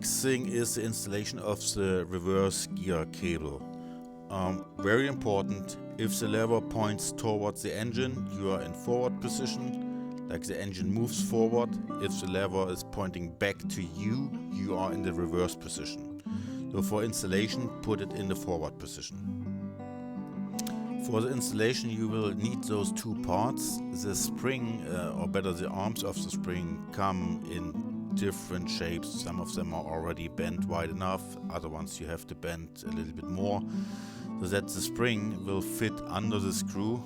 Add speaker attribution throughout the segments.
Speaker 1: next thing is the installation of the reverse gear cable. Very important, if the lever points towards the engine, you are in forward position, like the engine moves forward. If the lever is pointing back to you, you are in the reverse position. So for installation, put it in the forward position. For the installation, you will need those two parts. The spring, or better the arms of the spring, come in different shapes. Some of them are already bent wide enough, other ones you have to bend a little bit more, so that the spring will fit under the screw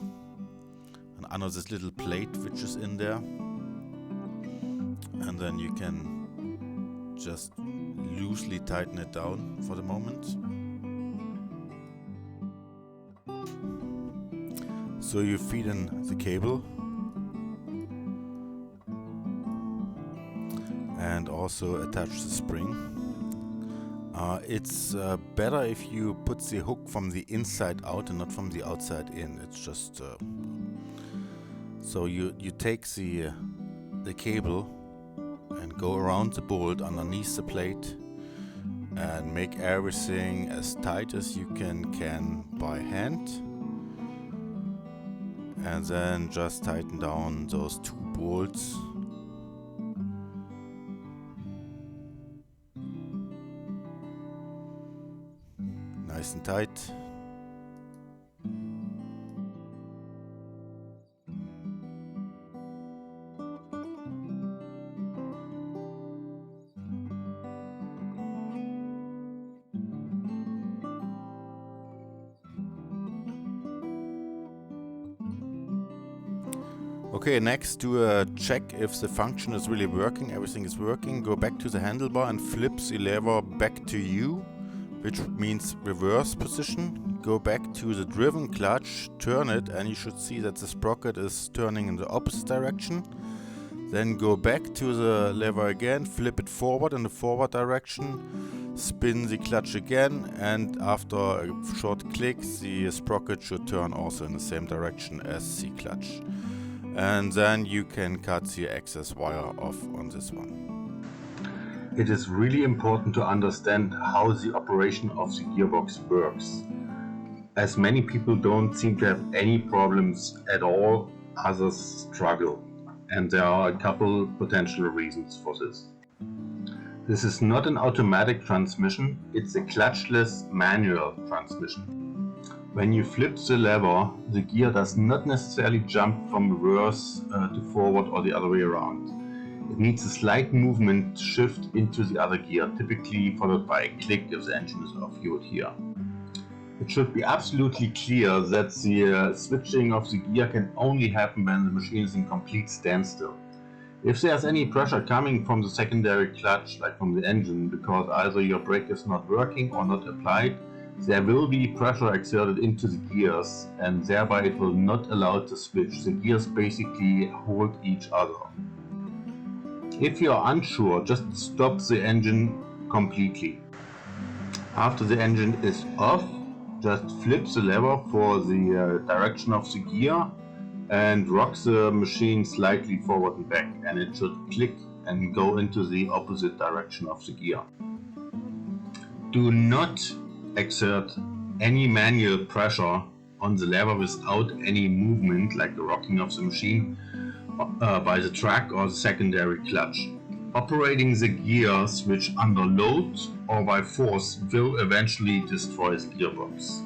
Speaker 1: and under this little plate which is in there. And then you can just loosely tighten it down for the moment. So you feed in the cable and also attach the spring. It's better if you put the hook from the inside out and not from the outside in. It's just so you take the cable and go around the bolt underneath the plate and make everything as tight as you can by hand, and then just tighten down those two bolts. Nice and tight. Okay, next do a check if the function is really working, everything is working. Go back to the handlebar and flip the lever back to you, which means reverse position. Go back to the driven clutch, turn it, and you should see that the sprocket is turning in the opposite direction. Then go back to the lever again, flip it forward in the forward direction, spin the clutch again, and after a short click the sprocket should turn also in the same direction as the clutch. And then you can cut the excess wire off on this one.
Speaker 2: It is really important to understand how the operation of the gearbox works, as many people don't seem to have any problems at all, others struggle, and there are a couple potential reasons for this. This is not an automatic transmission, it's a clutchless manual transmission. When you flip the lever, the gear does not necessarily jump from reverse to forward or the other way around. It needs a slight movement shift into the other gear, typically followed by a click if the engine is off, you would hear. It should be absolutely clear that the switching of the gear can only happen when the machine is in complete standstill. If there's any pressure coming from the secondary clutch, like from the engine, because either your brake is not working or not applied, there will be pressure exerted into the gears, and thereby it will not allow it to switch. The gears basically hold each other. If you are unsure, just stop the engine completely. After the engine is off, just flip the lever for the direction of the gear and rock the machine slightly forward and back, and it should click and go into the opposite direction of the gear. Do not exert any manual pressure on the lever without any movement, like the rocking of the machine by the track or the secondary clutch. Operating the gear switch under load or by force will eventually destroy the gearbox.